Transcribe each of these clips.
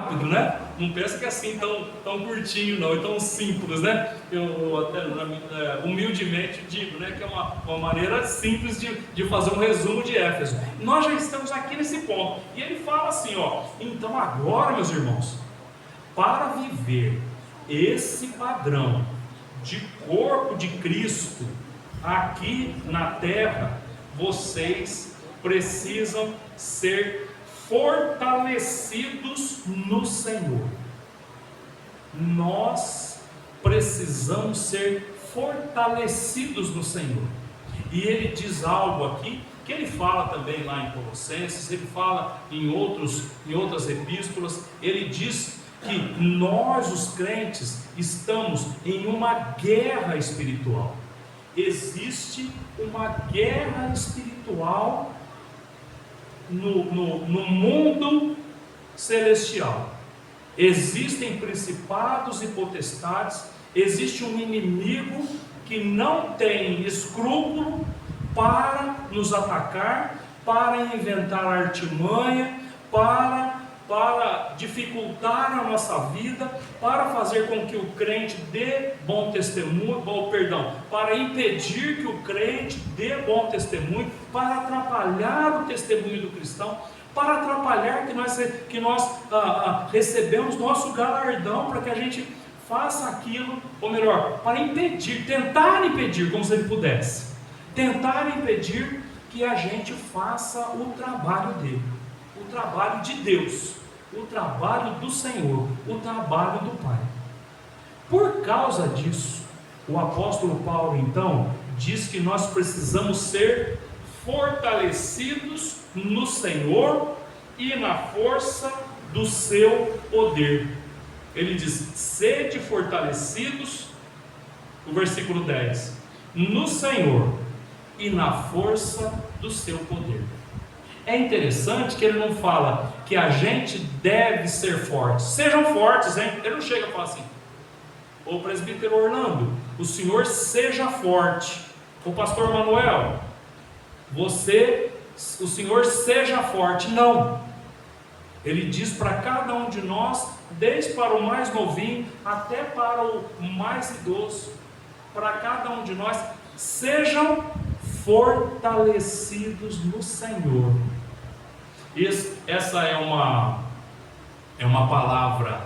rápido, né? Não pensa que é assim tão curtinho não, é tão simples, né? Eu até humildemente digo, né, que é uma maneira simples de fazer um resumo de Éfeso. Nós já estamos aqui nesse ponto, e ele fala assim, ó: então agora, meus irmãos, para viver esse padrão de corpo de Cristo aqui na terra, vocês precisam ser fortalecidos no Senhor. Nós precisamos ser fortalecidos no Senhor. E ele diz algo aqui, que ele fala também lá em Colossenses, ele fala em outras epístolas. Ele diz que nós, os crentes, estamos em uma guerra espiritual. Existe uma guerra espiritual no mundo celestial. Existem principados e potestades, existe um inimigo que não tem escrúpulo para nos atacar, para inventar artimanha, para dificultar a nossa vida, para fazer com que o crente dê bom testemunho, para impedir que o crente dê bom testemunho, para atrapalhar o testemunho do cristão, para atrapalhar que nós recebemos nosso galardão, para que a gente faça aquilo, ou melhor, para impedir, tentar impedir, como se ele pudesse, tentar impedir que a gente faça o trabalho dele, o trabalho de Deus, o trabalho do Senhor, o trabalho do Pai. Por causa disso, o apóstolo Paulo então diz que nós precisamos ser fortalecidos no Senhor e na força do seu poder. Ele diz: sede fortalecidos, o versículo 10, no Senhor e na força do seu poder. É interessante que ele não fala que a gente deve ser forte. Sejam fortes, hein? Ele não chega a falar assim: ô presbítero Orlando, o senhor seja forte. Ô pastor Manuel, o senhor seja forte. Não. Ele diz para cada um de nós, desde para o mais novinho até para o mais idoso, para cada um de nós: sejam fortalecidos no Senhor. Essa é uma palavra,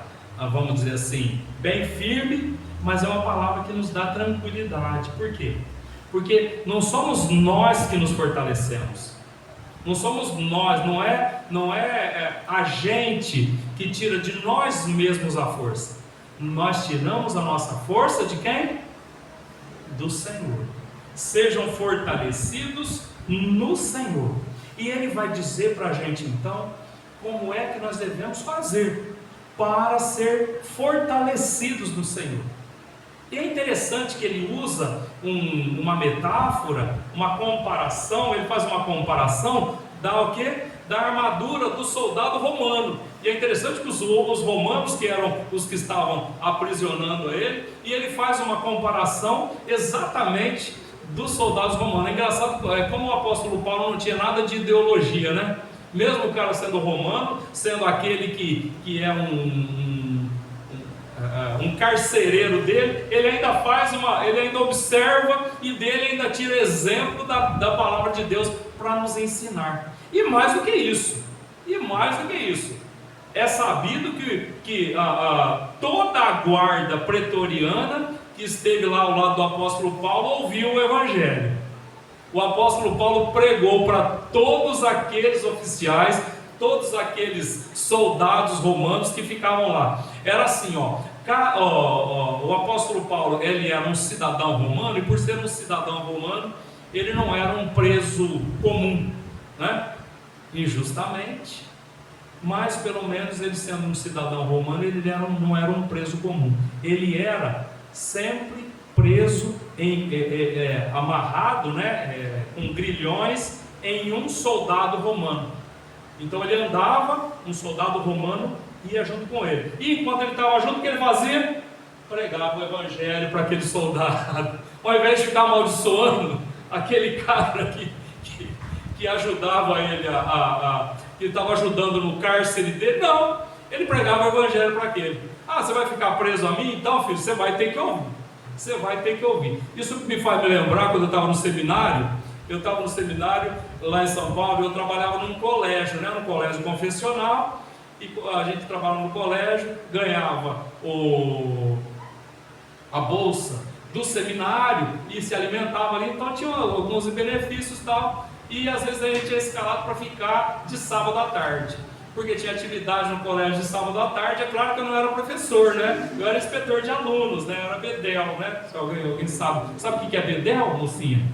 vamos dizer assim, bem firme, mas é uma palavra que nos dá tranquilidade. Por quê? Porque não somos nós que nos fortalecemos, não somos nós, não é a gente que tira de nós mesmos a força. Nós tiramos a nossa força de quem? Do Senhor. Sejam fortalecidos no Senhor. E ele vai dizer para a gente então como é que nós devemos fazer para ser fortalecidos no Senhor. E é interessante que ele usa uma metáfora, uma comparação. Ele faz uma comparação da armadura do soldado romano. E é interessante que os romanos, que eram os que estavam aprisionando ele, e ele faz uma comparação exatamente dos soldados romanos. É engraçado, como o apóstolo Paulo não tinha nada de ideologia, né? Mesmo o cara sendo romano, sendo aquele que é um carcereiro dele, ele ainda observa e dele ainda tira exemplo da palavra de Deus para nos ensinar. E mais do que isso, é sabido que toda a guarda pretoriana que esteve lá ao lado do apóstolo Paulo ouviu o evangelho. O apóstolo Paulo pregou para todos aqueles oficiais, todos aqueles soldados romanos que ficavam lá. Era assim, o apóstolo Paulo, ele era um cidadão romano, e por ser um cidadão romano, ele não era um preso comum, né? Injustamente, mas pelo menos ele sendo um cidadão romano, ele não era um preso comum. Ele era sempre preso, amarrado, né, com grilhões em um soldado romano. Então ele andava, um soldado romano ia junto com ele, e enquanto ele estava junto, o que ele fazia? Pregava o evangelho para aquele soldado. Ao invés de ficar amaldiçoando aquele cara que ajudava ele, que estava ajudando no cárcere dele, não, Ele pregava o evangelho para aquele. Ah, você vai ficar preso a mim? Então, filho, você vai ter que ouvir. Você vai ter que ouvir. Isso me faz me lembrar quando eu estava no seminário. Eu estava no seminário lá em São Paulo, eu trabalhava num colégio, né? Num colégio confessional, e a gente trabalhava no colégio, ganhava a bolsa do seminário e se alimentava ali, então tinha alguns benefícios e tal, e às vezes a gente é escalado para ficar de sábado à tarde, porque tinha atividade no colégio de sábado à tarde. É claro que eu não era professor, né? Eu era inspetor de alunos, né? Eu era bedel, né? Se alguém sabe o que é bedel, mocinha?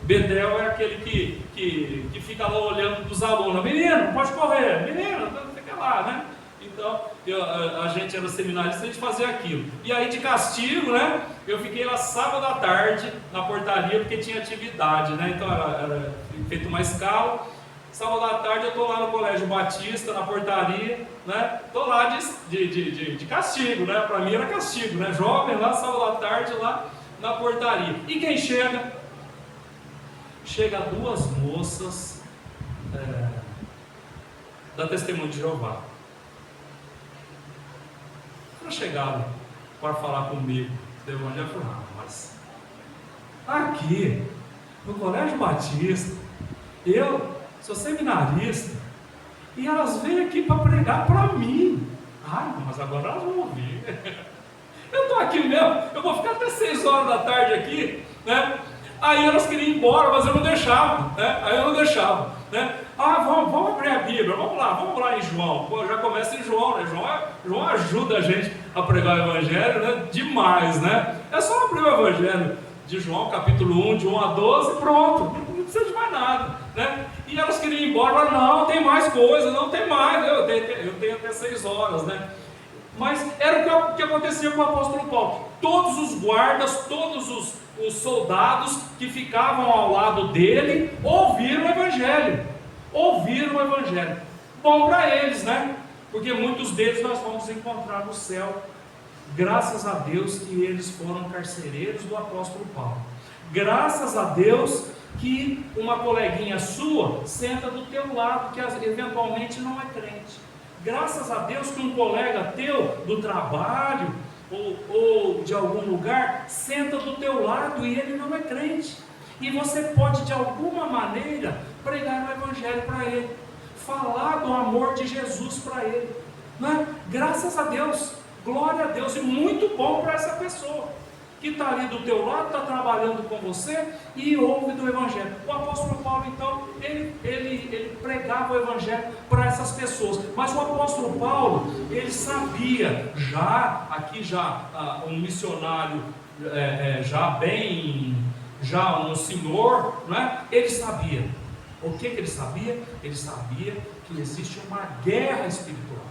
Bedel é aquele que fica lá olhando para os alunos. Menino, pode correr. Menino, fica lá, né? Então, a gente era seminarista, a gente fazia aquilo. E aí, de castigo, né? Eu fiquei lá sábado à tarde na portaria, porque tinha atividade, né? Então, era feito uma escala. Sábado à tarde eu estou lá no Colégio Batista, na portaria, né? Estou lá de castigo, né? Para mim era castigo, né? Jovem lá, sábado à tarde, lá na portaria. E quem chega? Chega duas moças da Testemunho de Jeová. Elas chegaram para falar comigo do Evangelho. Eu falei, mas aqui no Colégio Batista, eu sou seminarista, e elas veio aqui para pregar para mim. Ai, mas agora elas vão ouvir. Eu estou aqui mesmo, eu vou ficar até 6 horas da tarde aqui, né? Aí elas queriam ir embora, mas eu não deixava, né? Aí eu não deixava, né? Ah, vamos abrir a Bíblia, vamos lá em João. Pô, já começa em João, né? João ajuda a gente a pregar o Evangelho, né? Demais, né? É só abrir o Evangelho de João, capítulo 1, de 1 a 12, pronto, não precisa de mais nada, né? E elas queriam ir embora, mas não, tem mais coisa, não tem mais, eu tenho até 6 horas, né? Mas era o que acontecia com o apóstolo Paulo. Todos os guardas, todos os soldados que ficavam ao lado dele ouviram o Evangelho. Bom para eles, né? Porque muitos deles nós vamos encontrar no céu. Graças a Deus que eles foram carcereiros do apóstolo Paulo. Graças a Deus que uma coleguinha sua senta do teu lado, que eventualmente não é crente. Graças a Deus que um colega teu do trabalho ou de algum lugar senta do teu lado e ele não é crente. E você pode de alguma maneira pregar o Evangelho para ele, falar do amor de Jesus para ele, né? Graças a Deus, glória a Deus, e muito bom para essa pessoa que está ali do teu lado, está trabalhando com você e ouve do Evangelho. O apóstolo Paulo, então, ele pregava o Evangelho para essas pessoas. Mas o apóstolo Paulo, ele sabia, um missionário, já um senhor, né? Ele sabia. O que ele sabia? Ele sabia que existe uma guerra espiritual.